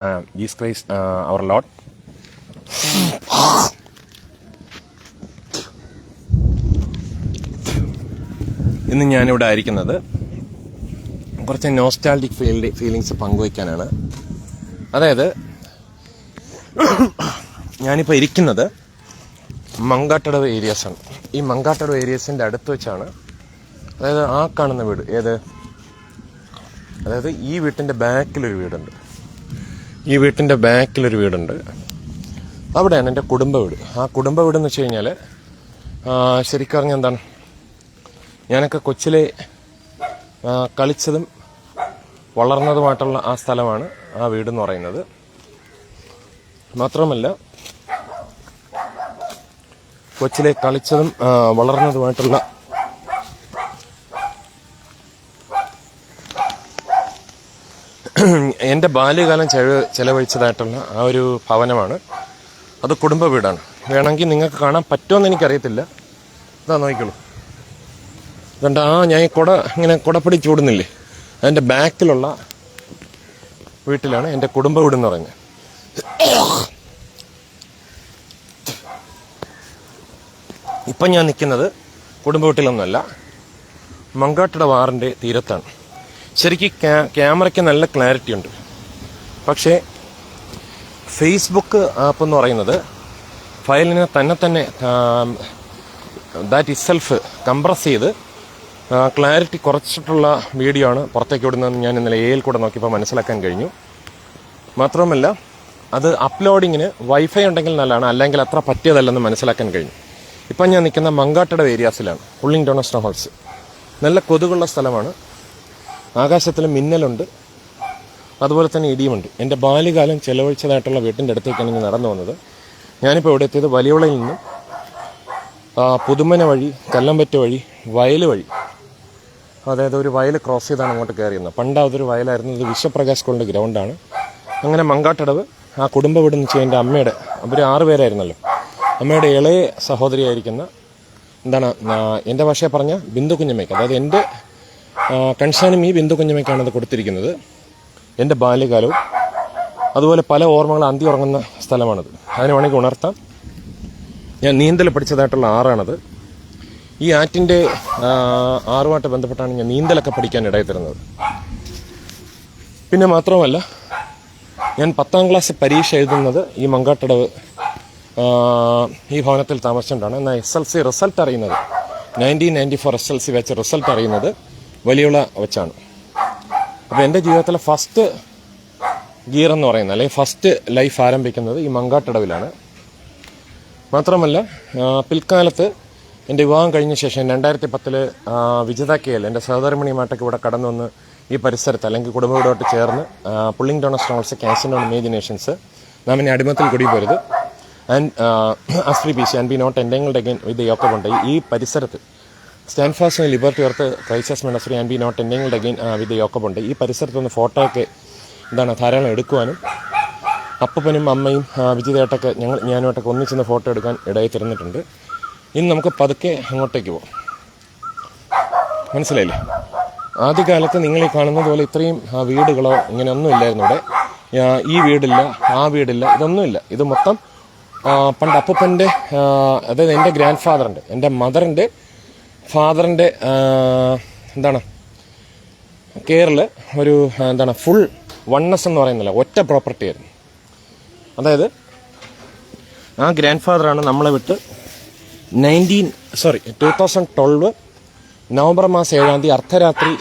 Jesus Christ, our Lord. ഇന്ന് ഞാനിവിടെ ആയിരിക്കുന്നത് കുറച്ച് നോസ്റ്റാൾജിക് ഫീലിങ്സ് പങ്കുവയ്ക്കാനാണ്. അതായത് ഞാനിപ്പോൾ ഇരിക്കുന്നത് മങ്കാട്ടടവ് ഏരിയാസാണ്. ഈ മങ്കാട്ടടവ് ഏരിയാസിൻ്റെ അടുത്ത് വെച്ചാണ്, അതായത് ആ കാണുന്ന വീട് അതായത് ഈ വീട്ടിൻ്റെ ബാക്കിലൊരു വീടുണ്ട്. അവിടെയാണ് എൻ്റെ കുടുംബ വീട്. ആ കുടുംബ വീടെന്ന് വെച്ച് കഴിഞ്ഞാൽ ശരിക്കും പറഞ്ഞാൽ എന്താണ്, ഞാനൊക്കെ കൊച്ചിലെ കളിച്ചതും വളർന്നതുമായിട്ടുള്ള ആ സ്ഥലമാണ് ആ വീടെന്ന് പറയുന്നത്. മാത്രമല്ല കൊച്ചിലെ കളിച്ചതും വളർന്നതുമായിട്ടുള്ള എൻ്റെ ബാല്യകാലം ചെലവഴിച്ചതായിട്ടുള്ള ആ ഒരു ഭവനമാണ് അത്. കുടുംബ വീടാണ്. വേണമെങ്കിൽ നിങ്ങൾക്ക് കാണാൻ പറ്റുമെന്ന് എനിക്കറിയത്തില്ല. ഇതാ നോക്കിക്കോളൂ. അതുകൊണ്ട് ഞാൻ ഇങ്ങനെ കുടപ്പടി ചൂടുന്നില്ലേ, അതിൻ്റെ ബാക്കിലുള്ള വീട്ടിലാണ് എൻ്റെ കുടുംബ വീടെന്ന് പറയുന്നത്. ഇപ്പം ഞാൻ നിൽക്കുന്നത് കുടുംബ വീട്ടിലൊന്നുമല്ല, മങ്കാട്ടടവ് ആറിൻ്റെ തീരത്താണ്. ശരിക്കും ക്യാമറയ്ക്ക് നല്ല ക്ലാരിറ്റി ഉണ്ട്. പക്ഷേ ഫേസ്ബുക്ക് ആപ്പ് എന്ന് പറയുന്നത് ഫയലിനെ തന്നെ ദാറ്റ് ഇറ്റ്സെൽഫ് കംപ്രസ് ചെയ്ത് ക്ലാരിറ്റി കുറച്ചിട്ടുള്ള വീഡിയോ ആണ് പുറത്തേക്ക് വിടുന്നതെന്ന് ഞാൻ ഇന്നലെ എയിൽ കൂടെ നോക്കിയപ്പോൾ മനസ്സിലാക്കാൻ കഴിഞ്ഞു. മാത്രമല്ല അത് അപ്ലോഡിങ്ങിന് വൈഫൈ ഉണ്ടെങ്കിൽ നല്ലതാണ്, അല്ലെങ്കിൽ അത്ര പറ്റിയതല്ലെന്ന് മനസ്സിലാക്കാൻ കഴിഞ്ഞു. ഇപ്പം ഞാൻ നിൽക്കുന്ന മങ്കാട്ടടവ് ഏരിയാസിലാണ്. പുള്ളിംഗ്ടൺ സ്നോ ഹൗസ്. നല്ല കൊതുകുള്ള സ്ഥലമാണ്. ആകാശത്തിൽ മിന്നലുണ്ട്, അതുപോലെ തന്നെ ഇടിയുമുണ്ട്. എൻ്റെ ബാല്യകാലം ചെലവഴിച്ചതായിട്ടുള്ള വീട്ടിൻ്റെ അടുത്തേക്കാണ് ഞാൻ നടന്നു വന്നത്. ഞാനിപ്പോൾ ഇവിടെ എത്തിയത് വലിയവളയിൽ നിന്നും പുതുമന വഴി, കല്ലമ്പറ്റ വഴി, വയൽ വഴി, അതായത് ഒരു വയൽ ക്രോസ് ചെയ്താണ് അങ്ങോട്ട് കയറിയുന്നത്. പണ്ട് അതൊരു വയലായിരുന്നു. ഇത് വിശ്വപ്രകാശ് സ്കൂളിൻ്റെ ഗ്രൗണ്ടാണ്. അങ്ങനെ മങ്കാട്ടടവ് ആ കുടുംബ വീടെന്ന് വെച്ചാൽ എൻ്റെ അമ്മയുടെ, അവർ 6 പേരായിരുന്നല്ലോ, അമ്മയുടെ ഇളയ സഹോദരിയായിരിക്കുന്ന എൻ്റെ ഭാഷയെ പറഞ്ഞ ബിന്ദു കുഞ്ഞമ്മയ്ക്ക്, അതായത് എൻ്റെ കൺസേണും ഈ ബിന്ദു കുഞ്ഞമ്മയ്ക്കാണ് അത് കൊടുത്തിരിക്കുന്നത്. എൻ്റെ ബാല്യകാലവും അതുപോലെ പല ഓർമ്മകൾ അന്തി ഉറങ്ങുന്ന സ്ഥലമാണത്. അതിനെ വേണമെങ്കിൽ ഉണർത്താം. ഞാൻ നീന്തൽ പഠിച്ചതായിട്ടുള്ള ആറാണത്. ഈ ആറ്റിൻ്റെ ആറുമായിട്ട് ബന്ധപ്പെട്ടാണ് ഞാൻ നീന്തലൊക്കെ പഠിക്കാൻ ഇടയായിത്തരുന്നത്. പിന്നെ മാത്രമല്ല ഞാൻ 10ാം ക്ലാസ് പരീക്ഷ എഴുതുന്നത് ഈ മങ്കാട്ടടവ് ഈ ഭവനത്തിൽ താമസിച്ചുകൊണ്ടാണ്. എന്നാൽ SLC റിസൾട്ട് അറിയുന്നത് 1994 SLC വെച്ച് റിസൾട്ട് അറിയുന്നത് വലിയുള്ള വെച്ചാണ്. അപ്പോൾ എൻ്റെ ജീവിതത്തിലെ ഫസ്റ്റ് ഗിയർ എന്ന് പറയുന്നത്, അല്ലെങ്കിൽ ഫസ്റ്റ് ലൈഫ് ആരംഭിക്കുന്നത് ഈ മങ്കാട്ടടവിലാണ്. മാത്രമല്ല പിൽക്കാലത്ത് എൻ്റെ വിവാഹം കഴിഞ്ഞ ശേഷം 2010 വിജിത KL എൻ്റെ സഹധർമ്മിണിയുമായിട്ടൊക്കെ ഇവിടെ കടന്നു വന്ന് ഈ പരിസരത്ത്, അല്ലെങ്കിൽ കുടുംബ വീടോട്ട് ചേർന്ന് pulling down snow house, cancer on imaginations, നാം എന്നെ അടിമത്തിൽ കുടി പോരുത്, and as free peace and be not entangled again with യൊക്കെ ഉണ്ട്. ഈ പരിസരത്ത് സ്റ്റാൻഡ് ഫാസ്റ്റ് ആൻഡ് ലിബർട്ടി ഓർത്ത് crisis ministry and be not entangled again with യൊക്കെ ഉണ്ട്. ഈ പരിസരത്തൊന്ന് ഫോട്ടോയൊക്കെ ധാരാളം എടുക്കുവാനും അപ്പനും അമ്മയും വിജിതയായിട്ടൊക്കെ ഞാനുമായിട്ടൊക്കെ ഒന്നിച്ചെന്ന് ഫോട്ടോ എടുക്കാൻ ഇടയിൽ തരുന്നിട്ടുണ്ട്. ഇനി നമുക്ക് പതുക്കെ അങ്ങോട്ടേക്ക് പോകാം. മനസ്സിലായില്ലേ? ആദ്യകാലത്ത് നിങ്ങൾ ഈ കാണുന്നത് പോലെ ഇത്രയും വീടുകളോ ഇങ്ങനെയൊന്നും ഇല്ലായിരുന്നു ഇവിടെ. ഈ വീടില്ല, ആ വീടില്ല, ഇതൊന്നുമില്ല. ഇത് മൊത്തം പണ്ട് അപ്പൻ്റെ, അതായത് എൻ്റെ ഗ്രാൻഡ് ഫാദറിൻ്റെ, എൻ്റെ മദറിൻ്റെ ഫാദറിൻ്റെ കെയറിൽ ഒരു ഫുൾ വണ്ണസ് എന്ന് പറയുന്നില്ല, ഒറ്റ പ്രോപ്പർട്ടി ആയിരുന്നു. അതായത് ആ ഗ്രാൻഡ് ഫാദറാണ് നമ്മളെ വിട്ട് 2012 നവംബർ മാസം 7-ാം തീയതി അർദ്ധരാത്രി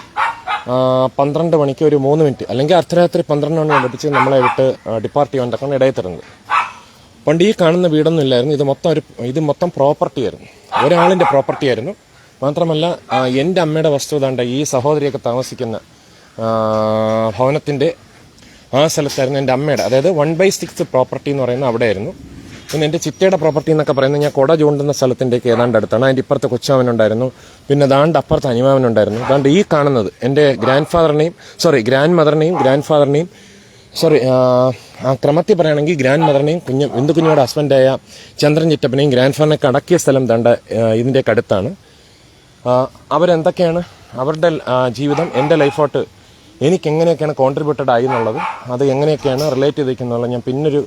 12 മണിക്ക് ഒരു 3 മിനിറ്റ്, അല്ലെങ്കിൽ അർദ്ധരാത്രി 12 മണി ലഭിച്ച് നമ്മളെ വിട്ട് ഡിപ്പാർട്ട് ചെയ്യാൻ ഇടയിൽ തരുന്നത്. പണ്ട് ഈ കാണുന്ന വീടൊന്നും ഇല്ലായിരുന്നു. ഇത് മൊത്തം പ്രോപ്പർട്ടി ആയിരുന്നു, ഒരാളിൻ്റെ പ്രോപ്പർട്ടി ആയിരുന്നു. മാത്രമല്ല എൻ്റെ അമ്മയുടെ വസ്തുതാണ്ട് ഈ സഹോദരിയൊക്കെ താമസിക്കുന്ന ഭവനത്തിൻ്റെ ആ സ്ഥലത്തായിരുന്നു എൻ്റെ അമ്മയുടെ, അതായത് 1/6 പ്രോപ്പർട്ടി എന്ന് പറയുന്നത് അവിടെയായിരുന്നു. പിന്നെ എൻ്റെ ചിറ്റയുടെ പ്രോപ്പർട്ടി എന്നൊക്കെ പറയുന്നത് ഞാൻ കുട ചൂണ്ടുന്ന സ്ഥലത്തിൻ്റെയൊക്കെ ഏതാണ്ട് അടുത്താണ്. അതിൻ്റെ ഇപ്പുറത്ത് കൊച്ചാവനുണ്ടായിരുന്നു, പിന്നെ അപ്പുറത്ത് അനിമാവനുണ്ടായിരുന്നു. അതാണ്ട് ഈ കാണുന്നത് എൻ്റെ ഗ്രാൻഡ് മദറിനെയും ആ ക്രമത്തിൽ പറയുകയാണെങ്കിൽ ഗ്രാൻഡ് മദറിനെയും ബിന്ദു കുഞ്ഞിയുടെ ഹസ്ബൻഡായ ചന്ദ്രൻ ചിറ്റപ്പനെയും ഗ്രാൻഡ് ഫാദറിനെ അടക്കിയ സ്ഥലം ഇതിൻ്റെയൊക്കെ അടുത്താണ്. അവരെന്തൊക്കെയാണ് അവരുടെ ജീവിതം എൻ്റെ ലൈഫോട്ട് എനിക്ക് എങ്ങനെയൊക്കെയാണ് കോൺട്രിബ്യൂട്ടഡ് ആയി എന്നുള്ളത്, അത് എങ്ങനെയൊക്കെയാണ് റിലേറ്റ് ചെയ്തിരിക്കുന്നുള്ളത് ഞാൻ പിന്നൊരു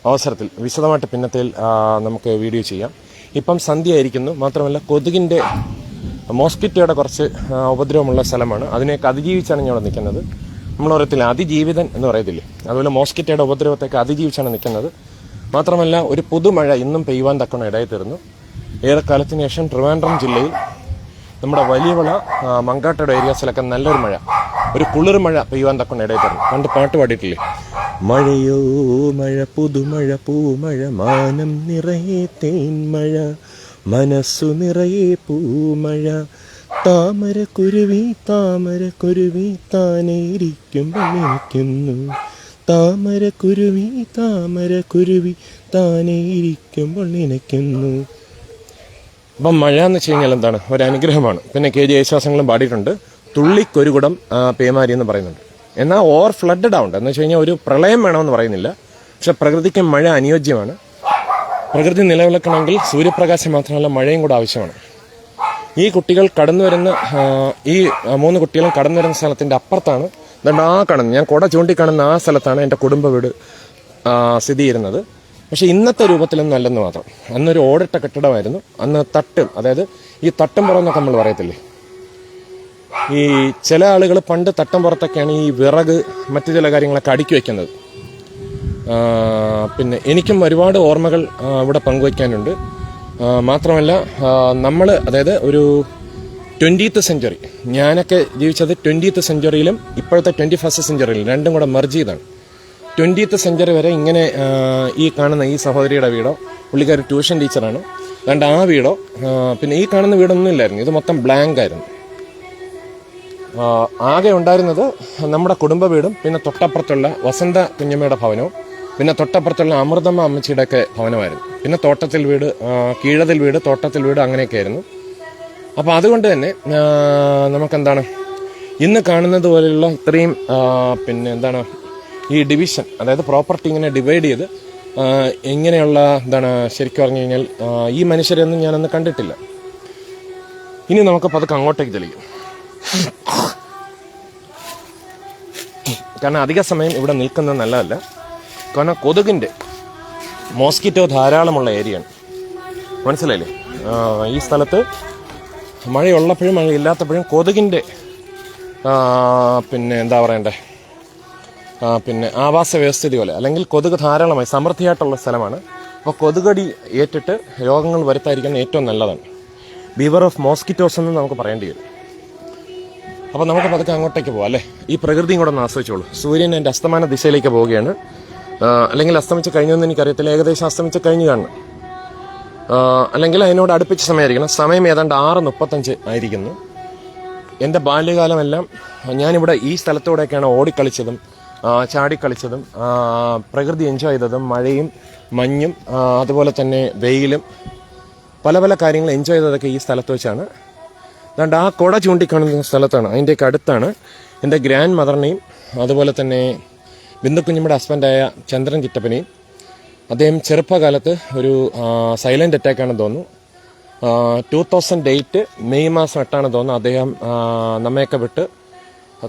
അവസരത്തിൽ വിശദമായിട്ട് പിന്നത്തേൽ നമുക്ക് വീഡിയോ ചെയ്യാം. ഇപ്പം സന്ധ്യയായിരിക്കുന്നു. മാത്രമല്ല കൊതുകിൻ്റെ മോസ്കിറ്റോയുടെ കുറച്ച് ഉപദ്രവമുള്ള സ്ഥലമാണ്. അതിനെയൊക്കെ അതിജീവിച്ചാണ് ഞാൻ ഇവിടെ നിൽക്കുന്നത്. നമ്മൾ പറയത്തില്ല അതിജീവിതൻ എന്ന് പറയത്തില്ലേ, അതുപോലെ മോസ്കിറ്റോയുടെ ഉപദ്രവത്തെയൊക്കെ അതിജീവിച്ചാണ് നിൽക്കുന്നത്. മാത്രമല്ല ഒരു പുതുമഴ ഇന്നും പെയ്യുവാൻ തക്കണം ഇടയിൽ തീർന്നു. ഏറെക്കാലത്തിന് ശേഷം ട്രിവാൻഡ്രം ജില്ലയിൽ നമ്മുടെ വലിയവള മങ്കാട്ടയുടെ ഏരിയാസിലൊക്കെ നല്ലൊരു മഴ, ഒരു കുളിർ മഴ പെയ്യുവാൻ തക്കണം ഇടയിൽ തീർന്നു. പണ്ട് പാട്ട് പാടിയിട്ടില്ലേ, മഴയോ മഴ പുതുമഴ പൂമഴ മാനം നിറയെ തേൻമഴ മനസ്സു നിറയെ പൂമഴ താമരക്കുരുവി താമരക്കുരുവി താനേരിക്കുമ്പോൾ നിൽക്കുന്നു താമരക്കുരുവി താമരക്കുരുവി താനേരിക്കുമ്പോൾ നനയ്ക്കുന്നു. അപ്പം മഴ എന്ന് വെച്ച് കഴിഞ്ഞാൽ എന്താണ്, ഒരു അനുഗ്രഹമാണ്. പിന്നെ KG യേശുദാസും പാടിയിട്ടുണ്ട്, തുള്ളിക്കൊരുകുടം പേമാരി എന്ന് പറയുന്നുണ്ട്. എന്നാൽ ഓവർ ഫ്ലഡഡ് ആവുണ്ട് എന്ന് വെച്ച് കഴിഞ്ഞാൽ ഒരു പ്രളയം വേണമെന്ന് പറയുന്നില്ല. പക്ഷെ പ്രകൃതിക്ക് മഴ അനുയോജ്യമാണ്. പ്രകൃതി നിലനിൽക്കണമെങ്കിൽ സൂര്യപ്രകാശം മാത്രമല്ല മഴയും കൂടെ ആവശ്യമാണ്. ഈ കുട്ടികൾ കടന്നു വരുന്ന ഈ 3 കുട്ടികളും കടന്നു വരുന്ന സ്ഥലത്തിൻ്റെ അപ്പുറത്താണ് കാണുന്നത്. ഞാൻ കുട ചൂണ്ടിക്കാണുന്ന ആ സ്ഥലത്താണ് എൻ്റെ കുടുംബ വീട് സ്ഥിതി ചെയ്യുന്നത്. പക്ഷെ ഇന്നത്തെ രൂപത്തിലൊന്നും അല്ലെന്ന് മാത്രം. അന്നൊരു ഓടിട്ട കെട്ടിടമായിരുന്നു. അന്ന് തട്ടും, അതായത് ഈ തട്ടും പുറമെന്നൊക്കെ നമ്മൾ പറയത്തില്ലേ, ഈ ചില ആളുകൾ പണ്ട് തട്ടം പുറത്തൊക്കെയാണ് ഈ വിറക് മറ്റു ചില കാര്യങ്ങളൊക്കെ അടുക്കി വയ്ക്കുന്നത്. പിന്നെ എനിക്കും ഒരുപാട് ഓർമ്മകൾ ഇവിടെ പങ്കുവയ്ക്കാനുണ്ട്. മാത്രമല്ല നമ്മൾ, അതായത് ഒരു 20th സെഞ്ച്വറി, ഞാനൊക്കെ ജീവിച്ചത് 20th സെഞ്ച്വറിയിലും ഇപ്പോഴത്തെ 21st സെഞ്ച്വറിയിലും രണ്ടും കൂടെ മെർജ് ചെയ്താണ്. 20th സെഞ്ച്വറി വരെ ഇങ്ങനെ ഈ കാണുന്ന ഈ സഹോദരിയുടെ വീടോ, പുള്ളിക്കാരി ട്യൂഷൻ ടീച്ചറാണ്, അതുകൊണ്ട് ആ വീടോ, പിന്നെ ഈ കാണുന്ന വീടൊന്നും ഇല്ലായിരുന്നു. ഇത് മൊത്തം ബ്ലാങ്ക് ആയിരുന്നു. ആകെ ഉണ്ടായിരുന്നത് നമ്മുടെ കുടുംബ വീടും പിന്നെ തൊട്ടപ്പുറത്തുള്ള വസന്ത കുഞ്ഞമ്മയുടെ ഭവനവും പിന്നെ തൊട്ടപ്പുറത്തുള്ള അമൃതമ്മ അമ്മച്ചിയുടെ ഒക്കെ ഭവനമായിരുന്നു. പിന്നെ തോട്ടത്തിൽ വീട്, കീഴതിൽ വീട്, തോട്ടത്തിൽ വീട്, അങ്ങനെയൊക്കെ ആയിരുന്നു. അപ്പോൾ അതുകൊണ്ട് തന്നെ നമുക്കെന്താണ് ഇന്ന് കാണുന്നത് പോലെയുള്ള ഇത്രയും പിന്നെ എന്താണ് ഈ ഡിവിഷൻ, അതായത് പ്രോപ്പർട്ടി ഇങ്ങനെ ഡിവൈഡ് ചെയ്ത് ഇങ്ങനെയുള്ള എന്താണ് ശരിക്കും പറഞ്ഞു കഴിഞ്ഞാൽ ഈ മനുഷ്യരെയൊന്നും ഞാനൊന്ന് കണ്ടിട്ടില്ല. ഇനി നമുക്ക് പതുക്കെ അങ്ങോട്ടേക്ക് തെളിയും. കാരണം അധിക സമയം ഇവിടെ നിൽക്കുന്നത് നല്ലതല്ല. കാരണം കൊതുകിൻ്റെ മോസ്കിറ്റോ ധാരാളമുള്ള ഏരിയയാണ്. മനസ്സിലായില്ലേ? ഈ സ്ഥലത്ത് മഴയുള്ളപ്പോഴും മഴയില്ലാത്തപ്പോഴും കൊതുകിൻ്റെ പിന്നെ എന്താ പറയണ്ടേ, പിന്നെ ആവാസ വ്യവസ്ഥിതി പോലെ, അല്ലെങ്കിൽ കൊതുക് ധാരാളമായി സമൃദ്ധിയായിട്ടുള്ള സ്ഥലമാണ്. അപ്പോൾ കൊതുകടി ഏറ്റിട്ട് രോഗങ്ങൾ വരുത്താതിരിക്കുന്ന ഏറ്റവും നല്ലതാണ്. ബീവർ ഓഫ് മോസ്കിറ്റോസ് എന്ന് നമുക്ക് പറയേണ്ടി വരും. അപ്പോൾ നമുക്ക് പതുക്കെ അങ്ങോട്ടേക്ക് പോകാം അല്ലേ. ഈ പ്രകൃതിയും കൂടെ ഒന്ന് ആസ്വദിച്ചോളൂ. സൂര്യൻ എൻ്റെ അസ്തമാന ദിശയിലേക്ക് പോവുകയാണ്. അല്ലെങ്കിൽ അസ്തമിച്ച് കഴിഞ്ഞൊന്നും എനിക്കറിയത്തില്ല, ഏകദേശം അസ്തമിച്ച് കഴിഞ്ഞ് കാണണം, അല്ലെങ്കിൽ അതിനോട് അടുപ്പിച്ച സമയമായിരിക്കണം. സമയം ഏതാണ്ട് 6:35 ആയിരിക്കുന്നു. എൻ്റെ ബാല്യകാലമെല്ലാം ഞാനിവിടെ ഈ സ്ഥലത്തൂടെയൊക്കെയാണ് ഓടിക്കളിച്ചതും ചാടിക്കളിച്ചതും പ്രകൃതി എൻജോയ് ചെയ്തതും മഴയും മഞ്ഞും അതുപോലെ തന്നെ വെയിലും പല പല കാര്യങ്ങൾ എൻജോയ് ചെയ്തതൊക്കെ ഈ സ്ഥലത്ത് വെച്ചാണ്. അതുകൊണ്ട് ആ കുട ചൂണ്ടിക്കാണുന്ന സ്ഥലത്താണ്, അതിൻ്റെയൊക്കെ അടുത്താണ് എൻ്റെ ഗ്രാൻഡ് മദറിനെയും അതുപോലെ തന്നെ ബിന്ദുക്കുഞ്ഞിയുടെ ഹസ്ബൻഡായ ചന്ദ്രൻ ചിറ്റപ്പനെയും. അദ്ദേഹം ചെറുപ്പകാലത്ത് ഒരു സൈലൻ്റ് അറ്റാക്കാണെന്ന് തോന്നുന്നു. 2008 മെയ് മാസം 8 തോന്നുന്നു അദ്ദേഹം നമ്മയൊക്കെ വിട്ട്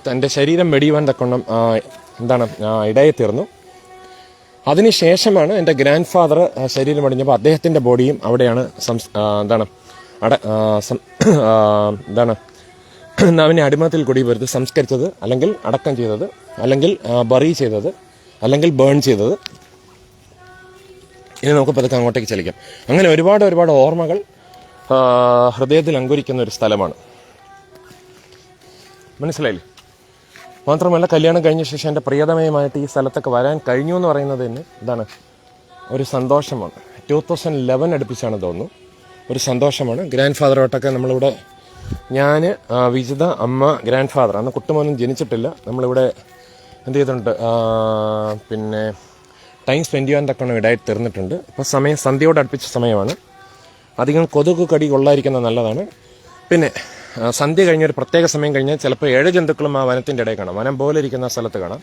തൻ്റെ ശരീരം വെടിയുവാൻ തക്കൊണ്ണം ഇടയിൽ തീർന്നു. അതിനുശേഷമാണ് എൻ്റെ ഗ്രാൻഡ് ഫാദർ ശരീരം വെടിഞ്ഞപ്പോൾ അദ്ദേഹത്തിൻ്റെ ബോഡിയും അവിടെയാണ് അവനെ അടിമത്തിൽ കുടിവരുത്തി സംസ്കരിച്ചത്, അല്ലെങ്കിൽ അടക്കം ചെയ്തത്, അല്ലെങ്കിൽ ബറി ചെയ്തത്, അല്ലെങ്കിൽ ബേൺ ചെയ്തത്. ഇനി നമുക്ക് പതുക്കെ അങ്ങോട്ടേക്ക് ചലിക്കാം. അങ്ങനെ ഒരുപാട് ഒരുപാട് ഓർമ്മകൾ ഹൃദയത്തിൽ അങ്കുരിക്കുന്ന ഒരു സ്ഥലമാണ്. മനസ്സിലായില്ലേ? മാത്രമല്ല കല്യാണം കഴിഞ്ഞ ശേഷം എൻ്റെ പ്രിയതമയുമായിട്ട് ഈ സ്ഥലത്തൊക്കെ വരാൻ കഴിഞ്ഞു എന്ന് പറയുന്നത് തന്നെ ഒരു സന്തോഷമാണ്. 2011 അടുപ്പിച്ചാണ് തോന്നുന്നു. ഒരു സന്തോഷമാണ്. ഗ്രാൻഡ് ഫാദറുമായിട്ടൊക്കെ നമ്മളിവിടെ, ഞാൻ, വിജിത, അമ്മ, ഗ്രാൻഡ് ഫാദർ, അന്ന് കുട്ടുമോനും ജനിച്ചിട്ടില്ല, നമ്മളിവിടെ എന്ത് ചെയ്തിട്ടുണ്ട്, പിന്നെ ടൈം സ്പെൻഡ് ചെയ്യാൻ തക്കണം ഇടയായിട്ട് തീർന്നിട്ടുണ്ട്. ഇപ്പോൾ സമയം സന്ധ്യയോട് അടുപ്പിച്ച സമയമാണ്. അധികം കൊതുക് കടി കൊള്ളാതിരിക്കുന്നത് നല്ലതാണ്. പിന്നെ സന്ധ്യ കഴിഞ്ഞൊരു പ്രത്യേക സമയം കഴിഞ്ഞാൽ ചിലപ്പോൾ 7 ജന്തുക്കളും ആ വനത്തിൻ്റെ ഇടയിൽ കാണാം. വനം പോലെ ഇരിക്കുന്ന സ്ഥലത്ത് കാണാം.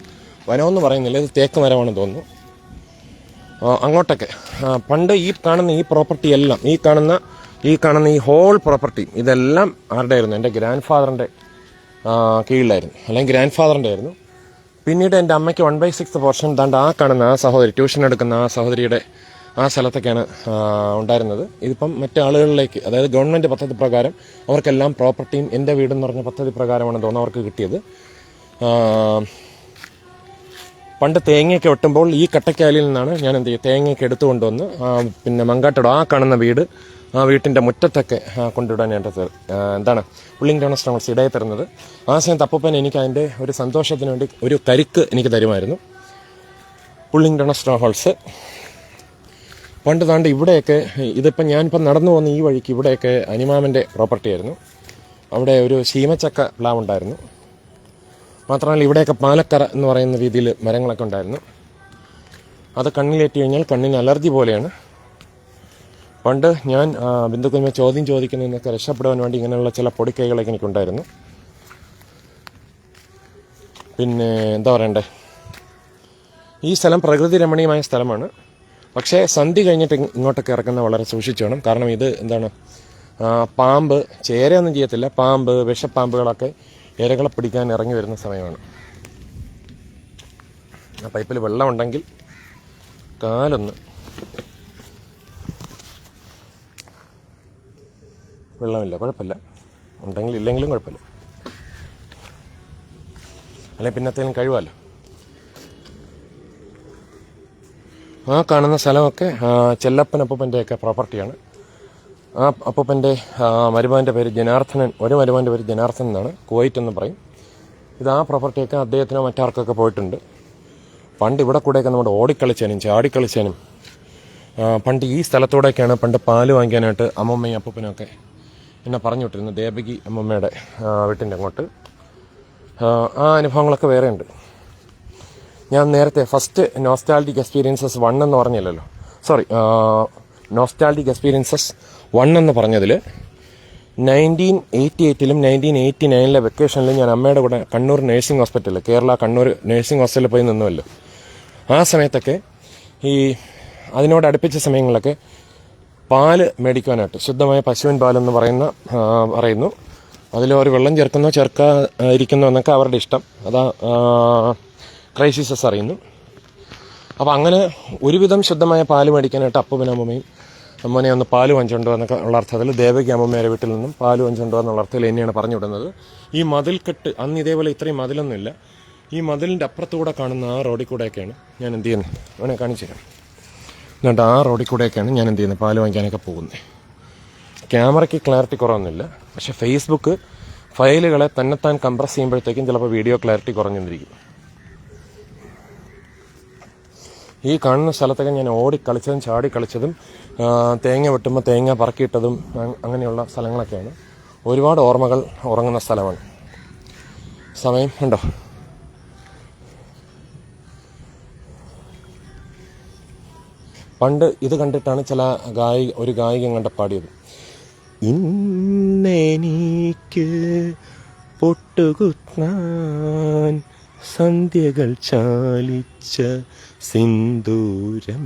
വനമെന്ന് പറയുന്നില്ല, ഇത് തേക്ക് മരമാണെന്ന് തോന്നുന്നു. അങ്ങോട്ടൊക്കെ പണ്ട് ഈ കാണുന്ന ഈ പ്രോപ്പർട്ടി എല്ലാം, ഈ കാണുന്ന ഈ ഹോൾ പ്രോപ്പർട്ടി ഇതെല്ലാം ആരുടെ ആയിരുന്നു? എൻ്റെ ഗ്രാൻഡ് ഫാദറിൻ്റെ കീഴിലായിരുന്നു, അല്ലെങ്കിൽ ഗ്രാൻഡ് ഫാദറിൻ്റെ ആയിരുന്നു. പിന്നീട് എൻ്റെ അമ്മയ്ക്ക് 1/6 പോർഷൻ ദാണ്ട് ആ കാണുന്ന ആ സഹോദരി, ട്യൂഷൻ എടുക്കുന്ന ആ സഹോദരിയുടെ ആ സ്ഥലത്തൊക്കെയാണ് ഉണ്ടായിരുന്നത്. ഇതിപ്പം മറ്റു ആളുകളിലേക്ക്, അതായത് ഗവൺമെൻറ് പദ്ധതി പ്രകാരം അവർക്കെല്ലാം പ്രോപ്പർട്ടിയും എൻ്റെ വീടെന്ന് പറഞ്ഞ പദ്ധതി പ്രകാരമാണെന്ന് തോന്നുന്നു അവർക്ക് കിട്ടിയത്. പണ്ട് തേങ്ങയൊക്കെ വെട്ടുമ്പോൾ ഈ കട്ടക്കാലിൽ നിന്നാണ് ഞാൻ എന്ത് ചെയ്യും, തേങ്ങയൊക്കെ എടുത്തുകൊണ്ടുവന്ന് പിന്നെ മങ്കാട്ടോട് ആ കാണുന്ന വീട്, ആ വീട്ടിൻ്റെ മുറ്റത്തൊക്കെ കൊണ്ടുവിടാനായിട്ട് എന്താണ് പുള്ളിങ് ഡോൺ സ്ട്രോങ്സ് ഇടയിൽ തരുന്നത്. ആ സമയത്ത് അപ്പൂപ്പൻ എനിക്ക് അതിൻ്റെ ഒരു സന്തോഷത്തിന് വേണ്ടി ഒരു കരിക്ക് എനിക്ക് തരുമായിരുന്നു. പുള്ളിങ് ഡോൺ സ്ട്രോങ്സ് പണ്ട് താണ്ട് ഇവിടെയൊക്കെ, ഇതിപ്പം ഞാനിപ്പം നടന്നു പോകുന്ന ഈ വഴിക്ക് ഇവിടെയൊക്കെ അനിമാമൻ്റെ പ്രോപ്പർട്ടി ആയിരുന്നു. അവിടെ ഒരു ശീമച്ചക്ക പ്ലാവ് ഉണ്ടായിരുന്നു. മാത്രമല്ല ഇവിടെയൊക്കെ പാലക്കറ എന്ന് പറയുന്ന രീതിയിൽ മരങ്ങളൊക്കെ ഉണ്ടായിരുന്നു. അത് കണ്ണിലേറ്റ് കഴിഞ്ഞാൽ കണ്ണിന് അലർജി പോലെയാണ്. പണ്ട് ഞാൻ ബന്ധുക്കുഞ്ഞ ചോദ്യം ചോദിക്കുന്നതിനൊക്കെ രക്ഷപ്പെടാൻ വേണ്ടി ഇങ്ങനെയുള്ള ചില പൊടിക്കൈകളൊക്കെ എനിക്കുണ്ടായിരുന്നു. പിന്നെ എന്താ പറയണ്ടേ, ഈ സ്ഥലം പ്രകൃതി രമണീയമായ സ്ഥലമാണ്. പക്ഷേ സന്ധി കഴിഞ്ഞിട്ട് ഇങ്ങോട്ടൊക്കെ ഇറക്കുന്ന വളരെ സൂക്ഷിച്ചു വേണം. കാരണം ഇത് എന്താണ്, പാമ്പ്, ചേരയൊന്നും ചെയ്യത്തില്ല, പാമ്പ്, വിഷപ്പാമ്പുകളൊക്കെ ഇരകളെ പിടിക്കാൻ ഇറങ്ങി വരുന്ന സമയമാണ്. ആ പൈപ്പിൽ വെള്ളമുണ്ടെങ്കിൽ കാലൊന്ന്, വെള്ളമില്ല കുഴപ്പമില്ല, ഉണ്ടെങ്കിൽ ഇല്ലെങ്കിലും കുഴപ്പമില്ല, അല്ലെങ്കിൽ പിന്നത്തേലും കഴിവാലോ. ആ കാണുന്ന സ്ഥലമൊക്കെ ചെല്ലപ്പൻ അപ്പൂപ്പൻ്റെയൊക്കെ പ്രോപ്പർട്ടിയാണ്. ആ അപ്പൂപ്പൻ്റെ മരുമകൻ്റെ പേര് ജനാർദ്ദനൻ, ഒരു മരുമകൻ്റെ പേര് ജനാർദ്ദനൻ എന്നാണ്, കുവൈറ്റ് എന്ന് പറയും. ഇത് ആ പ്രോപ്പർട്ടിയൊക്കെ അദ്ദേഹത്തിനോ മറ്റാർക്കൊക്കെ പോയിട്ടുണ്ട്. പണ്ട് ഇവിടെ കൂടെയൊക്കെ നമ്മുടെ ഓടിക്കളിച്ചാനും ചാടിക്കളിച്ചാനും, പണ്ട് ഈ സ്ഥലത്തൂടെയൊക്കെയാണ് പണ്ട് പാല് വാങ്ങിക്കാനായിട്ട് അമ്മമ്മയും അപ്പൂപ്പനൊക്കെ എന്നെ പറഞ്ഞു വിട്ടിരുന്നു, ദേവകി അമ്മമ്മയുടെ വീട്ടിൻ്റെ അങ്ങോട്ട്. ആ അനുഭവങ്ങളൊക്കെ വേറെ ഉണ്ട്. ഞാൻ നേരത്തെ ഫസ്റ്റ് നോസ്റ്റാൾജിക് എക്സ്പീരിയൻസസ് 1 എന്ന് പറഞ്ഞില്ലല്ലോ, സോറി, നോസ്റ്റാൾജിക് എക്സ്പീരിയൻസസ് 1 എന്ന് പറഞ്ഞതിൽ 1988-ലും 1989-ലെ വെക്കേഷനിൽ ഞാൻ അമ്മയുടെ കൂടെ കണ്ണൂർ നഴ്സിംഗ് ഹോസ്പിറ്റലിൽ, കേരള കണ്ണൂർ നഴ്സിംഗ് ഹോസ്പിറ്റലിൽ പോയി നിന്നുവല്ലോ. ആ സമയത്തൊക്കെ ഈ അതിനോട് അടുപ്പിച്ച സമയങ്ങളിലൊക്കെ പാല് മേടിക്കുവാനായിട്ട്, ശുദ്ധമായ പശുവിൻ പാലെന്ന് പറയുന്നു, അതിൽ ഒരു വെള്ളം ചേർക്കാതിരിക്കുന്നു എന്നൊക്കെ അവരുടെ ഇഷ്ടം, അതാ ക്രൈസിസസ് അറിയുന്നു. അപ്പോൾ അങ്ങനെ ഒരുവിധം ശുദ്ധമായ പാല് മേടിക്കാനായിട്ട് അപ്പൂപ്പനും അമ്മയും അമ്മനെ ഒന്ന് പാല് വാങ്ങിച്ചുകൊണ്ടു എന്നൊക്കെ ഉള്ള അർത്ഥത്തിൽ ദേവകി അമ്മമ്മയുടെ വീട്ടിൽ നിന്നും പാല് വാങ്ങിച്ചുകൊണ്ടു എന്നുള്ള അർത്ഥത്തിൽ എന്നെയാണ് പറഞ്ഞു വിടുന്നത്. ഈ മതിൽക്കെട്ട്, അന്ന് ഇതേപോലെ ഇത്രയും മതിലൊന്നുമില്ല, ഈ മതിലിൻ്റെ അപ്പുറത്തുകൂടെ കാണുന്ന ആ റോഡിൽ കൂടെയൊക്കെയാണ് ഞാൻ എന്ത് ചെയ്യുന്നത്, അവനെ കാണിച്ചു തരാം. എന്നിട്ട് ആ റോഡിൽ കൂടെയൊക്കെയാണ് ഞാൻ എന്ത് ചെയ്യുന്നത്, പാല് വാങ്ങിക്കാനൊക്കെ പോകുന്നത്. ക്യാമറയ്ക്ക് ക്ലാരിറ്റി കുറവൊന്നുമില്ല, പക്ഷേ ഫേസ്ബുക്ക് ഫയലുകളെ തന്നെത്താൻ കംപ്രസ് ചെയ്യുമ്പോഴത്തേക്കും ചിലപ്പോൾ വീഡിയോ ക്ലാരിറ്റി കുറഞ്ഞിരിക്കും. ഈ കാണുന്ന സ്ഥലത്തൊക്കെ ഞാൻ ഓടിക്കളിച്ചതും ചാടിക്കളിച്ചതും തേങ്ങ വെട്ടുമ്പോൾ തേങ്ങ പറക്കിയിട്ടതും അങ്ങനെയുള്ള സ്ഥലങ്ങളൊക്കെയാണ്. ഒരുപാട് ഓർമ്മകൾ ഉറങ്ങുന്ന സ്ഥലമാണ്. സമയം ഉണ്ടോ? പണ്ട് ഇത് കണ്ടിട്ടാണ് ഒരു ഗായിക കണ്ട പാടിയത്. ഇന്നെനിക്ക് പൊട്ടുകുത്താൻ സന്ധ്യകൾ ചാലിച്ച സിന്ദൂരം,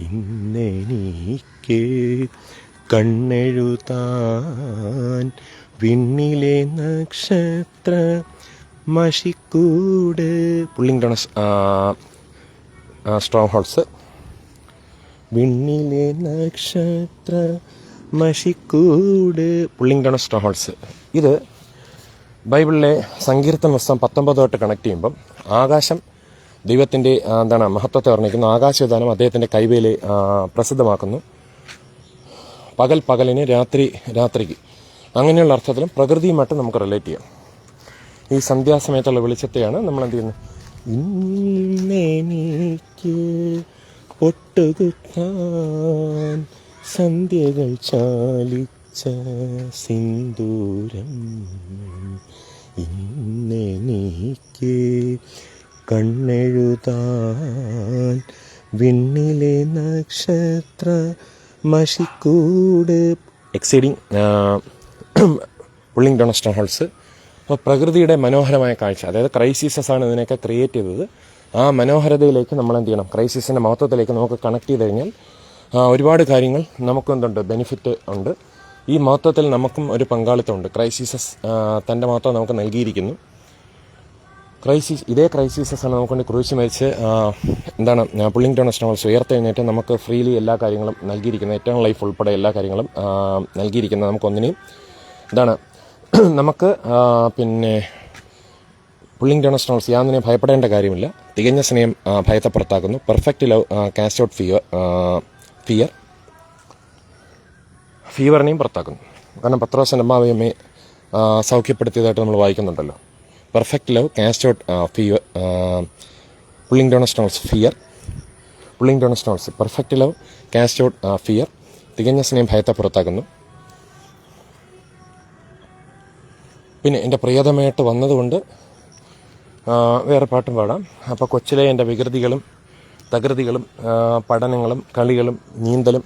ഇന്നെനിക്ക് കണ്ണെഴുതാൻ വിണ്ണിലെ നക്ഷത്ര മഷിക്കൂട്. പുള്ളിങ് ഡോൺ സ്ട്രോങ് ഹോൾസ്, വിണ്ണിലെ നക്ഷത്ര മഷിക്കൂട്, പുള്ളിങ് ഡോൺ സ്ട്രോങ് ഹോൾസ്. ഇത് ബൈബിളിലെ സങ്കീർത്തന പുസ്തകം 19 തൊട്ട് കണക്ട് ചെയ്യുമ്പം ആകാശം ദൈവത്തിൻ്റെ മഹത്വത്തെ വർണ്ണിക്കുന്നു, ആകാശവിധാനം അദ്ദേഹത്തിൻ്റെ കൈവേലി പ്രസിദ്ധമാക്കുന്നു, പകലിന് രാത്രിക്ക്, അങ്ങനെയുള്ള അർത്ഥത്തിലും പ്രകൃതിയുമായിട്ട് നമുക്ക് റിലേറ്റ് ചെയ്യാം. ഈ സന്ധ്യാസമയത്തുള്ള വെളിച്ചത്തെയാണ് നമ്മൾ എന്ത് ചെയ്യുന്നത്, ഇന്നെനിക്ക് പൊട്ടുകുത്താൻ സന്ധ്യകൾ ചാലിച്ച സിന്ദൂരം, ഇന്നെനിക്ക് കണ്ണെഴുതാൻ വിണ്ണിലെ നക്ഷത്ര മഷിക്കൂട്. Exceeding pulling down strongholds. അപ്പോൾ പ്രകൃതിയുടെ മനോഹരമായ കാഴ്ച, അതായത് ക്രൈസിസസ് ആണ് ഇതിനൊക്കെ ക്രിയേറ്റ് ചെയ്തത്. ആ മനോഹരതയിലേക്ക് നമ്മൾ എന്ത് ചെയ്യണം, ക്രൈസിസിൻ്റെ മഹത്വത്തിലേക്ക് നമുക്ക് കണക്ട് ചെയ്ത് കഴിഞ്ഞാൽ ഒരുപാട് കാര്യങ്ങൾ നമുക്ക് എന്തുണ്ട്, ബെനിഫിറ്റ് ഉണ്ട്. ഈ മഹത്വത്തിൽ നമുക്കും ഒരു പങ്കാളിത്തമുണ്ട്. ക്രൈസ്റ്റ് ജീസസ് തൻ്റെ മഹത്വം നമുക്ക് നൽകിയിരിക്കുന്നു. ഇതേ ക്രൈസ്റ്റ് ജീസസാണ് നമുക്കൊണ്ട് ക്രൂശ് മരിച്ച് പുള്ളിംഗ്ടൺ സ്റ്റോൺസ് ഉയർത്തെഴുന്നേറ്റ് നമുക്ക് ഫ്രീലി എല്ലാ കാര്യങ്ങളും നൽകിയിരിക്കുന്നത്, ഏറ്റവും ലൈഫ് ഉൾപ്പെടെ എല്ലാ കാര്യങ്ങളും നൽകിയിരിക്കുന്നത്. നമുക്കൊന്നിനെയും നമുക്ക് പുള്ളിംഗ്ടൺ സ്റ്റോൺസ് യാതൊന്നിനെ ഭയപ്പെടേണ്ട കാര്യമില്ല. തികഞ്ഞ സ്നേഹം ഭയത്തെ പുറത്താക്കുന്നു. പെർഫെക്റ്റ് ലവ് കാസ്റ്റ് ഔട്ട് ഫീവറിനെയും പുറത്താക്കുന്നു. കാരണം പത്രോസിൻ്റെ അമ്മാവിയമ്മയെ സൗഖ്യപ്പെടുത്തിയതായിട്ട് നമ്മൾ വായിക്കുന്നുണ്ടല്ലോ. Perfect love cast out pulling down stones perfect love cast out fear. തികഞ്ഞ സ്നേഹം ഭയത്തെ പുറത്താക്കുന്നു. പിന്നെ എൻ്റെ പ്രിയതമായിട്ട് വന്നതുകൊണ്ട് വേറെ പാട്ടും പാടാം. അപ്പോൾ കൊച്ചിലെ എൻ്റെ വികൃതികളും തകൃതികളും പഠനങ്ങളും കളികളും നീന്തലും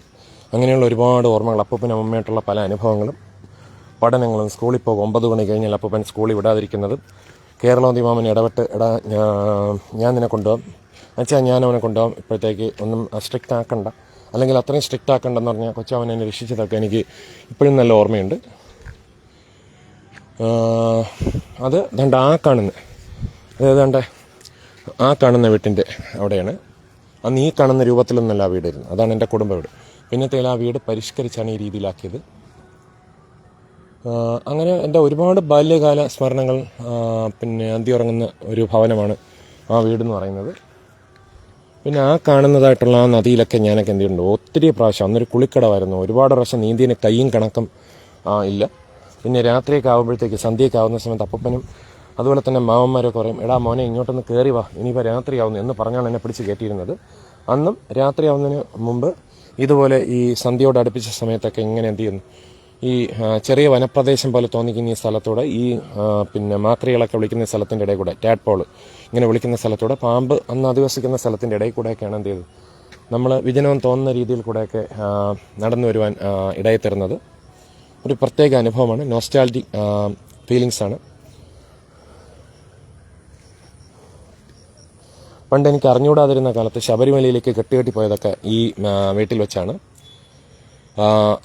അങ്ങനെയുള്ള ഒരുപാട് ഓർമ്മകൾ, അപ്പൂപ്പനും അമ്മയായിട്ടുള്ള പല അനുഭവങ്ങളും പഠനങ്ങളും, സ്കൂളിൽ പോകും 9 മണി കഴിഞ്ഞാൽ അപ്പൂപ്പൻ സ്കൂളിൽ വിടാതിരിക്കുന്നതും, കേരളോന്തി മാമൻ ഇടപെട്ട് ഞാൻ നിന്നെ കൊണ്ടുപോകാം അച്ഛാ, ഞാൻ അവനെ കൊണ്ടുപോകാം, ഇപ്പോഴത്തേക്ക് ഒന്നും സ്ട്രിക്റ്റ് ആക്കണ്ട, അല്ലെങ്കിൽ അത്രയും സ്ട്രിക്റ്റ് ആക്കണ്ടെന്ന് പറഞ്ഞാൽ കൊച്ചവൻ എന്നെ രക്ഷിച്ചതൊക്കെ എനിക്ക് ഇപ്പോഴും നല്ല ഓർമ്മയുണ്ട്. അത് ആ കാണുന്ന വീട്ടിൻ്റെ അവിടെയാണ്. അന്ന് ഈ കാണുന്ന രൂപത്തിലൊന്നല്ല ആ വീടായിരുന്നു. അതാണ് എൻ്റെ കുടുംബ വീട്. പിന്നത്തെ ആ വീട് പരിഷ്കരിച്ചാണ് ഈ രീതിയിലാക്കിയത്. അങ്ങനെ എൻ്റെ ഒരുപാട് ബാല്യകാല സ്മരണകൾ അന്തിയുറങ്ങുന്ന ഒരു ഭവനമാണ് ആ വീടെന്ന് പറയുന്നത്. പിന്നെ ആ കാണുന്നതായിട്ടുള്ള ആ നദിയിലൊക്കെ ഞാനൊക്കെ എന്ത് ചെയ്യുന്നുണ്ട്, ഒത്തിരി പ്രാവശ്യം, അന്നൊരു കുളിക്കടമായിരുന്നു, ഒരുപാട് പ്രാവശ്യം നീന്തിയതിന് കയ്യും കണക്കം ഇല്ല. പിന്നെ രാത്രിയൊക്കെ ആകുമ്പോഴത്തേക്ക്, സന്ധ്യയൊക്കെ ആവുന്ന സമയത്ത് അപ്പനും അതുപോലെ തന്നെ മാമന്മാരൊക്കെ പറയും, എടാ മോനെ ഇങ്ങോട്ടൊന്ന് കയറി വാ, ഇനിയിപ്പോൾ രാത്രിയാവുന്നു എന്ന് പറഞ്ഞാണ് എന്നെ പിടിച്ച് കയറ്റിയിരുന്നത്. അന്നും രാത്രിയാവുന്നതിന് മുമ്പ് ഇതുപോലെ ഈ സന്ധ്യയോട് അടുപ്പിച്ച സമയത്തൊക്കെ ഇങ്ങനെ എന്ത് ചെയ്യുന്നു, ഈ ചെറിയ വനപ്രദേശം പോലെ തോന്നിക്കുന്ന ഈ സ്ഥലത്തൂടെ, ഈ മാക്രികളൊക്കെ വിളിക്കുന്ന സ്ഥലത്തിൻ്റെ ഇടയിൽ കൂടെ, ടാഡ്പോൾ ഇങ്ങനെ വിളിക്കുന്ന സ്ഥലത്തൂടെ, പാമ്പ് അന്ന് അധിവസിക്കുന്ന സ്ഥലത്തിൻ്റെ ഇടയിൽ കൂടെയൊക്കെയാണ് എന്ത് ചെയ്തത്, നമ്മൾ വിജനവും തോന്നുന്ന രീതിയിൽ കൂടെയൊക്കെ നടന്നു വരുവാൻ ഇടയെത്തരുന്നത്. ഒരു പ്രത്യേക അനുഭവമാണ്, നോസ്റ്റാൾജിക് ഫീലിങ്സാണ്. പണ്ട് എനിക്ക് അറിഞ്ഞുകൂടാതിരുന്ന കാലത്ത് ശബരിമലയിലേക്ക് കെട്ടുകെട്ടി പോയതൊക്കെ ഈ വീട്ടിൽ വെച്ചാണ്.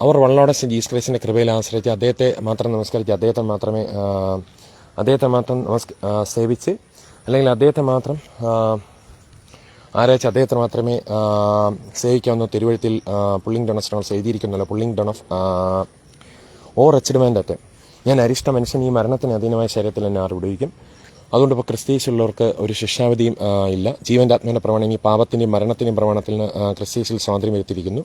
അവർ വള്ളോടെ ജീസസ് ക്രൈസ്റ്റിൻ്റെ കൃപയിൽ ആശ്രയിച്ച് അദ്ദേഹത്തെ മാത്രം നമസ്കരിച്ച്, അദ്ദേഹത്തെ മാത്രം സേവിച്ച്, അല്ലെങ്കിൽ അദ്ദേഹത്തെ മാത്രം ആരാധിച്ച് അദ്ദേഹത്തെ മാത്രമേ സേവിക്കാവുന്ന തിരുവഴുത്തിൽ പുള്ളിംഗ്ടൺ സ്റ്റോൺസ് എഴുതിയിരിക്കുന്നുള്ളൂ. പുള്ളിംഗ്ടൺ ഓഫ് റിച്ച്മെൻ്റ് ഞാൻ അരിഷ്ട മനുഷ്യൻ, ഈ മരണത്തിന് അധീനമായ ശരീരത്തിൽ എന്നെ ആർ വിടുവിക്കും. അതുകൊണ്ട് ഇപ്പോൾ ക്രിസ്തീസിലുള്ളവർക്ക് ഒരു ശിക്ഷാവിധിയും ഇല്ല. ജീവൻ്റെ ആത്മാവിൻ്റെ പ്രമാണം, ഈ പാപത്തിൻ്റെയും മരണത്തിൻ്റെയും പ്രമാണത്തിൽ നിന്ന് ക്രിസ്തീസിൽ സ്വാതന്ത്ര്യം വരുത്തിയിരിക്കുന്നു.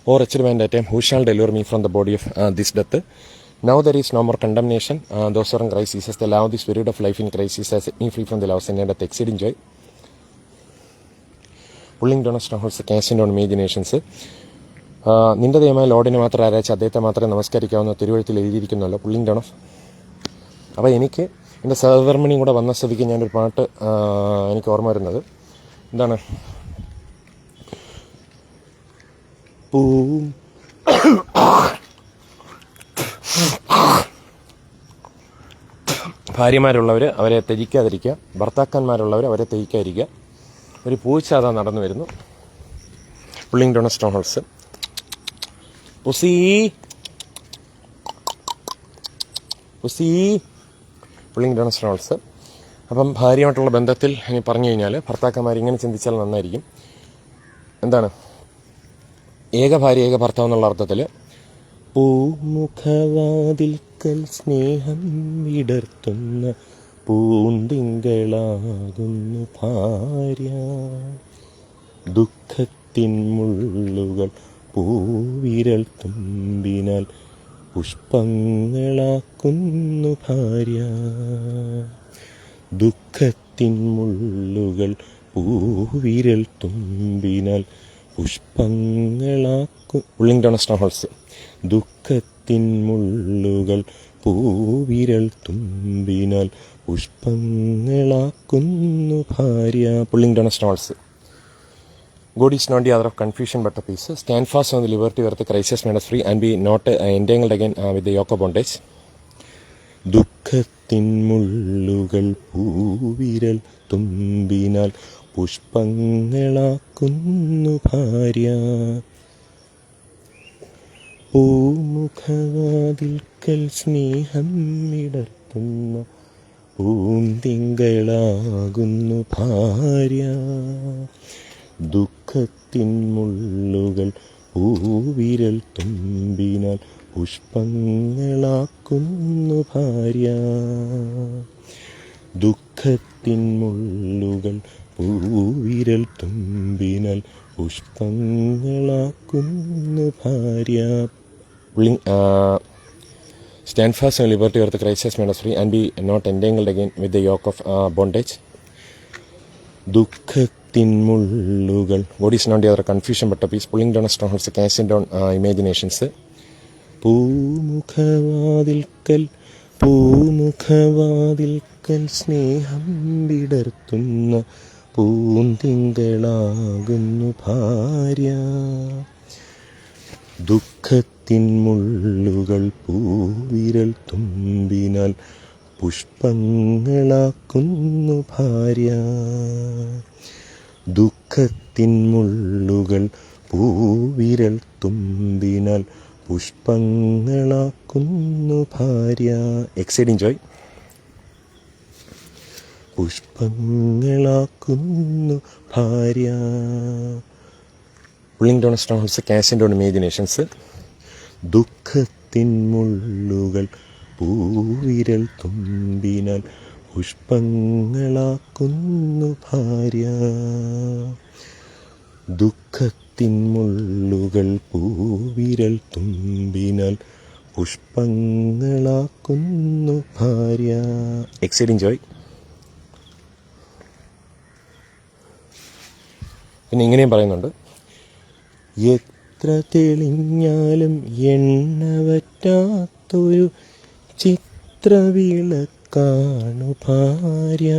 O wretched man who shall deliver me from the body of this death. Now there is no more condemnation. Those who are in Christ Jesus, the love of the spirit of life in Christ Jesus has set me free from the love of sin and death, exceeding joy. Pullington Strongholds, casting down imaginations. നിന്റെ ദൈവമായ ലോർഡിനെ മാത്രം ആരാധിച്ച് അദ്ദേഹത്തെ മാത്രമേ നമസ്കരിക്കാവുന്ന തിരുവഴുത്തിൽ എഴുതിയിരിക്കുന്നുള്ളൂ. പുള്ളിംഗ്ടൺ of. അപ്പോൾ എനിക്ക് എൻ്റെ സഹധർമ്മിണിയും കൂടെ വന്ന സ്ഥിതിക്ക് ഞാനൊരു പാട്ട് എനിക്ക് ഓർമ്മ വരുന്നത് എന്താണ്, ഭാര്യമാരുള്ളവർ അവരെ ത്യജിക്കാതിരിക്കുക, ഭർത്താക്കന്മാരുള്ളവർ അവരെ ത്യജിക്കാതിരിക്കുക. ഒരു പൂച്ച അതാ നടന്നു വരുന്നു. പുള്ളിംഗ്ടൺ സ്റ്റോൺഹോൾസ്. പുസി പുള്ളിംഗ്ടൺ സ്റ്റോൺഹോൾസ്. അപ്പം ഭാര്യയുമായിട്ടുള്ള ബന്ധത്തിൽ ഇനി പറഞ്ഞു കഴിഞ്ഞാൽ ഭർത്താക്കന്മാർ ഇങ്ങനെ ചിന്തിച്ചാൽ നന്നായിരിക്കും. എന്താണ് ഏക ഭാര്യ ഏക ഭർത്താവ് എന്നുള്ള അർത്ഥത്തിൽ, പൂമുഖവാതിൽക്കൽ സ്നേഹം വിടർത്തുന്ന പൂന്തിങ്കളാകുന്നു ഭാര്യ, ദുഃഖത്തിൻ മുള്ളുകൾ പൂവിരൽ തുമ്പിനാൽ പുഷ്പങ്ങളാക്കുന്നു ഭാര്യ, ദുഃഖത്തിൻ മുള്ളുകൾ പൂവിരൽ തുമ്പിനാൽ പുഷ്പങ്ങളാക്കും. പുള്ളിംഗ്ടൺ സ്റ്റോൺഹോൾസ്. ദുഃഖത്തിൻ മുള്ളുകൾ പൂവിരൽ തുമ്പിനാൽ പുഷ്പങ്ങളാക്കുന്നു ഭാര്യ. പുള്ളിംഗ്ടൺ സ്റ്റോൺഹോൾസ്. God is not the author of confusion but of peace. Stand fast on the liberty wherewith Christ has made us free, and be not entangled again with the yoke of bondage. ദുഃഖത്തിൻ മുള്ളുകൾ പൂവിരൽ തുമ്പിനാൽ പുഷ്പങ്ങളാക്കുന്നു ഭാര്യ. പൂമുഖവാതിൽക്കൽ സ്നേഹം വിടർത്തുന്ന പൂന്തിങ്കളാകുന്നു ഭാര്യ. ദുഃഖത്തിൻ മുള്ളുകൾ പൂവിരൽ തുമ്പിനാൽ പുഷ്പങ്ങളാക്കുന്നു ഭാര്യ. ദുഃഖത്തിൻ മുള്ളുകൾ പൂവിരൽ തുമ്പിനാൽ പുഷ്പങ്ങളാക്കുന്നു ഭാര്യ. Stand fast in liberty where the Christ has made us free, and be not entangled again with the yoke of bondage. ദുഃഖത്തിൻ മുള്ളുകൾ. God is not the other confusion but a peace, pulling down strongholds, casting down imaginations. പൂമുഖവാതിൽക്കൽ സ്നേഹം വിടർത്തുന്ന പൂന്തിങ്കളാകുന്നു ഭാര്യ. ദുഃഖത്തിൻ മുള്ളുകൾ പൂവിരൽ തുമ്പിനാൽ പുഷ്പങ്ങളാക്കുന്നു ഭാര്യ. ദുഃഖത്തിൻ മുള്ളുകൾ പൂവിരൽ തുമ്പിനാൽ പുഷ്പങ്ങളാക്കുന്നു ഭാര്യ. Exciting Joy. പുഷ്പങ്ങളാക്കുന്നു ഭാര്യ. Pulling down strongholds, casting down imaginations. ദുഃഖത്തിൻ മുള്ളുകൾ പൂവിരൽ തുമ്പിനാൽ പുഷ്പങ്ങളാക്കുന്നു ഭാര്യ. ദുഃഖത്തിൻ മുള്ളുകൾ പൂവിരൽ തുമ്പിനാൽ പുഷ്പങ്ങളാക്കുന്നു ഭാര്യ. എക്സൈറ്റിംഗ് ജോയ്. പിന്നെ ഇങ്ങനെയും പറയുന്നുണ്ട്, എത്ര തെളിഞ്ഞാലും എണ്ണവറ്റാത്തൊരു ചിത്രവിളക്കാണു ഭാര്യ.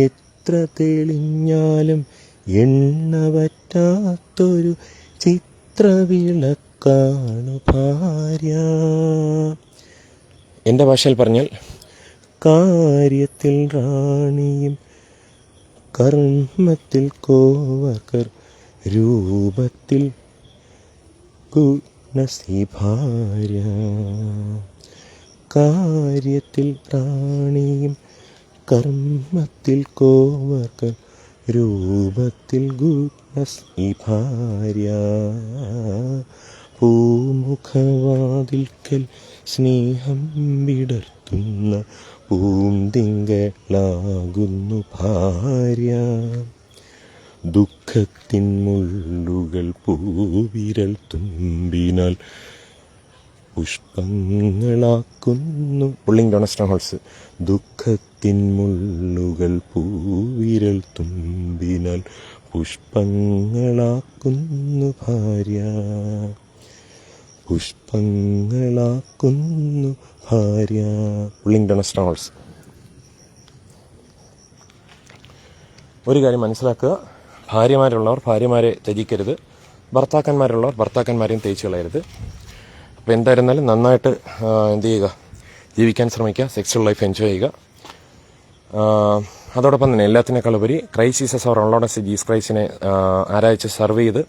എത്ര തെളിഞ്ഞാലും എണ്ണവറ്റാത്തൊരു ചിത്രവിളക്കാണു ഭാര്യ. എൻ്റെ ഭാഷയിൽ പറഞ്ഞാൽ, കാര്യത്തിൽ റാണിയും കർമ്മത്തിൽ കോവർക്കർ, രൂപത്തിൽ ഗുണസി ഭാര്യ. കാര്യത്തിൽ റാണിയും കർമ്മത്തിൽ കോവർക്കർ, രൂപത്തിൽ ഗുണസി ഭാര്യ. പൂമുഖവാതിൽക്കൽ സ്നേഹം വിടർത്തുന്ന പൂന്തിങ്കളാകുന്നു ഭാര്യ. ദുഃഖത്തിൻ മുള്ളുകൾ പൂവിരൽ തുമ്പിനാൽ പുഷ്പങ്ങളാക്കുന്നു. Pulling down സ്ട്രോങ്ഹോൾഡ്സ്. ദുഃഖത്തിൻ മുള്ളുകൾ പൂവിരൽ തുമ്പിനാൽ പുഷ്പങ്ങളാക്കുന്നു ഭാര്യ. പുഷ്പങ്ങളാക്കുന്നു ഭാര്യ. Pulling down strongholds. ഒരു കാര്യം മനസ്സിലാക്കുക, ഭാര്യമാരുള്ളവർ ഭാര്യമാരെ ത്യജിക്കരുത്, ഭർത്താക്കന്മാരുള്ളവർ ഭർത്താക്കന്മാരെയും തേച്ച് കളയരുത്. അപ്പോൾ എന്തായിരുന്നാലും നന്നായിട്ട് എന്ത് ചെയ്യുക, ജീവിക്കാൻ ശ്രമിക്കുക, സെക്സ്വൽ ലൈഫ് എൻജോയ് ചെയ്യുക. അതോടൊപ്പം തന്നെ എല്ലാത്തിനേക്കാൾ ഉപരി ക്രൈസ്റ്റ് ജീസസ് അവർ ലോർഡ് ജീസസ് ക്രൈസ്റ്റിനെ ആരാധിച്ച് സർവ് ചെയ്ത്,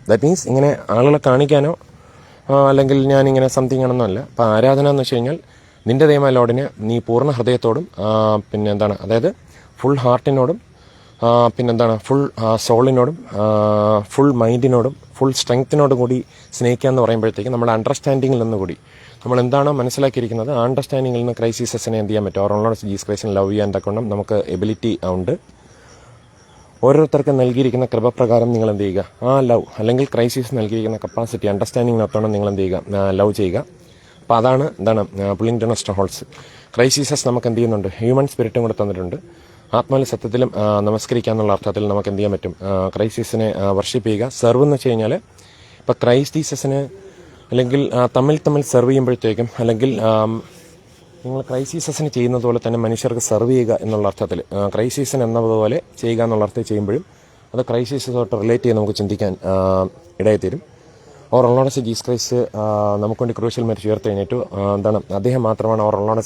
ദാറ്റ് മീൻസ് ഇങ്ങനെ ആളുകളെ കാണിക്കാനോ അല്ലെങ്കിൽ ഞാനിങ്ങനെ സംതിങ് ആണെന്നല്ല. അപ്പോൾ ആരാധന എന്ന് വെച്ച് കഴിഞ്ഞാൽ നിൻ്റെ ദൈവമായ ലോർഡിനെ നീ പൂർണ്ണ ഹൃദയത്തോടും പിന്നെന്താണ്, അതായത് ഫുൾ ഹാർട്ടിനോടും പിന്നെന്താണ് ഫുൾ സോളിനോടും ഫുൾ മൈൻഡിനോടും ഫുൾ സ്ട്രെങ്ത്തിനോടും കൂടി സ്നേഹിക്കുക എന്ന് പറയുമ്പോഴത്തേക്കും നമ്മുടെ അണ്ടർസ്റ്റാൻഡിങ്ങിൽ നിന്ന് കൂടി നമ്മൾ എന്താണോ മനസ്സിലാക്കിയിരിക്കുന്നത് ആ അണ്ടർസ്റ്റാൻഡിങ്ങിൽ നിന്ന് ക്രൈസ്റ്റ് ജീസസിനെ എന്ത് ചെയ്യാൻ പറ്റും, അവരോട് ജീസസ് ക്രൈസ്റ്റിനെ ലവ് ചെയ്യാൻ തക്കണം നമുക്ക് എബിലിറ്റി ഉണ്ട്. ഓരോരുത്തർക്കും നൽകിയിരിക്കുന്ന കൃപപ്രകാരം നിങ്ങൾ എന്ത് ചെയ്യുക, ആ ലവ് അല്ലെങ്കിൽ ക്രൈസ്റ്റ് ജീസസ് നൽകിയിരിക്കുന്ന കപ്പാസിറ്റി അണ്ടർസ്റ്റാൻഡിങ്ങിനൊത്തോണം നിങ്ങൾ എന്ത് ചെയ്യുക, ലവ് ചെയ്യുക. അപ്പോൾ അതാണ് എന്താണ് പുള്ളിങ് ഡൗൺ സ്ട്രോങ്ഹോൾഡ്സ്. ക്രൈസ്റ്റ് ജീസസ് നമുക്ക് എന്ത് ചെയ്യുന്നുണ്ട്, ഹ്യൂമൻ സ്പിരിറ്റും കൂടെ തന്നിട്ടുണ്ട്. ആത്മാവിലും സത്യത്തിലും നമസ്കരിക്കാന്നുള്ള അർത്ഥത്തിൽ നമുക്ക് എന്ത് ചെയ്യാൻ പറ്റും, ക്രൈസ്റ്റ് ജീസസിനെ വർഷിപ്പ് ചെയ്യുക. സെർവ് എന്ന് വെച്ച് കഴിഞ്ഞാൽ ഇപ്പോൾ ക്രൈസ്റ്റ് ജീസസിന് അല്ലെങ്കിൽ തമ്മിൽ സെർവ് ചെയ്യുമ്പോഴത്തേക്കും അല്ലെങ്കിൽ നിങ്ങൾ ക്രൈസ്റ്റ് ജീസസിന് ചെയ്യുന്നത് പോലെ തന്നെ മനുഷ്യർക്ക് സെർവ് ചെയ്യുക എന്നുള്ള അർത്ഥത്തിൽ ക്രൈസ്റ്റ് ജീസസ് എന്നതുപോലെ ചെയ്യുക എന്നുള്ള അർത്ഥത്തിൽ ചെയ്യുമ്പോഴും അത് ക്രൈസ്റ്റ് ജീസസുമായിട്ട് റിലേറ്റ് ചെയ്ത് നമുക്ക് ചിന്തിക്കാൻ ഇടയായിത്തീരും. അവർ ലോർഡ് ജീസസ് ക്രൈസ്റ്റ് നമുക്ക് വേണ്ടി ക്രൂശിൽ മരിച്ച് ഉയർത്തി കഴിഞ്ഞിട്ട് എന്താണ്, അദ്ദേഹം മാത്രമാണ് our Lord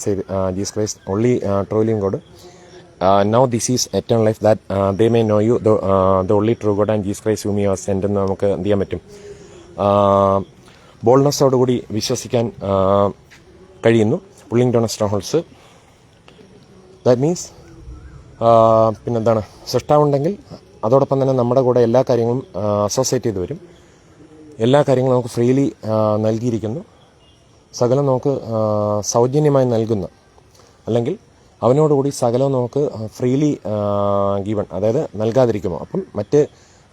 Jesus Christ only true living God. Now this is eternal life that they may know you the only true God and Jesus Christ whom you have sent എന്ന് നമുക്ക് എന്ത് ചെയ്യാൻ പറ്റും, ബോൾഡ്നെസ്സോടുകൂടി വിശ്വസിക്കാൻ കഴിയുന്നു. Pulling down strong holds. That means പിന്നെന്താണ്, സൃഷ്ടാവുണ്ടെങ്കിൽ അതോടൊപ്പം തന്നെ നമ്മുടെ കൂടെ എല്ലാ കാര്യങ്ങളും അസോസിയേറ്റ് ചെയ്ത് വരും. എല്ലാ കാര്യങ്ങളും നമുക്ക് ഫ്രീലി നൽകിയിരിക്കുന്നു. സകലം നമുക്ക് സൗജന്യമായി നൽകുന്ന, അല്ലെങ്കിൽ അവനോടുകൂടി സകലം നമുക്ക് ഫ്രീലി ഗീവൺ, അതായത് നൽകാതിരിക്കുമോ. അപ്പം മറ്റ്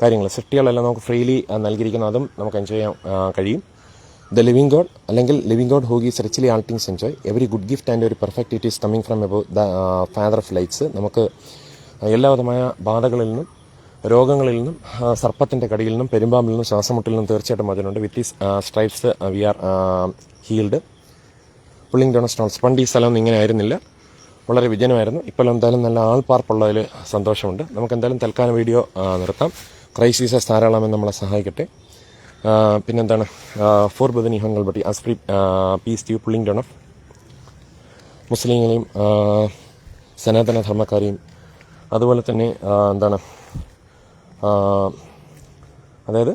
കാര്യങ്ങൾ, സൃഷ്ടികളെല്ലാം നമുക്ക് ഫ്രീലി നൽകിയിരിക്കുന്നു, അതും നമുക്ക് എൻജോയ് ചെയ്യാൻ കഴിയും. ദ ലിവിങ് ഗോഡ്, അല്ലെങ്കിൽ living God who gives richly all things enjoy every good gift and ഒരു perfect it is coming from above the Father of lights. നമുക്ക് എല്ലാവിധമായ ബാധകളിൽ നിന്നും, രോഗങ്ങളിൽ നിന്നും, സർപ്പത്തിൻ്റെ കടിയിൽ നിന്നും, പെരുമ്പാമ്പിൽ നിന്നും, ശ്വാസമുട്ടിൽ നിന്നും തീർച്ചയായിട്ടും അതിനുണ്ട്. With his stripes we are healed. Pulling down strongholds. പണ്ട് ഈ സ്ഥലം ഇങ്ങനെ ആയിരുന്നില്ല, വളരെ വിജനമായിരുന്നു. ഇപ്പോൾ എന്തായാലും നല്ല ആൾപ്പാർപ്പുള്ളതിൽ സന്തോഷമുണ്ട്. നമുക്ക് എന്തായാലും തൽക്കാലം വീഡിയോ നിർത്താം. ക്രൈസിസസ് ധാരാളമെന്ന് നമ്മളെ സഹായിക്കട്ടെ. പിന്നെന്താണ്, ഫോർ ബദനി ഹങ്ങൾ ബട്ടി as free peace to. Pulling down of മുസ്ലിങ്ങളെയും സനാതന ധർമ്മക്കാരെയും അതുപോലെ തന്നെ എന്താണ്, അതായത്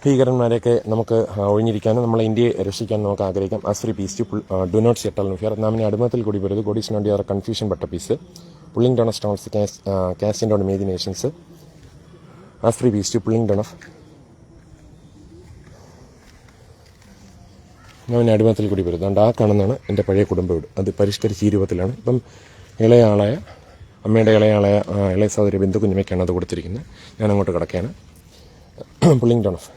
ഭീകരന്മാരെയൊക്കെ നമുക്ക് ഒഴിഞ്ഞിരിക്കാനും നമ്മളെ ഇന്ത്യയെ രക്ഷിക്കാനും നമുക്ക് ആഗ്രഹിക്കാം. As free peace to do not settle fear. നാമിനെ അടിമത്തിൽ കൂടി വരുത്. God is not your confusion but a peace. Pulling down of stones casting down imaginations. As free peace to pulling down of. നാമിനെ അടിമത്തിൽ കൂടി വരുത്. അതുകൊണ്ട് ആ കാണുന്നതാണ് എൻ്റെ പഴയ കുടുംബ വീട്. അത് പരിഷ്കരിച്ച ഈ രൂപത്തിലാണ്. ഇപ്പം ഇളയാളായ അമ്മയുടെ ഇളയ സഹോദരി ബിന്ദു കുഞ്ഞുമയ്ക്കാണ് അത് കൊടുത്തിരിക്കുന്നത്. ഞാൻ അങ്ങോട്ട് കിടക്കുകയാണ്. Pulling down of.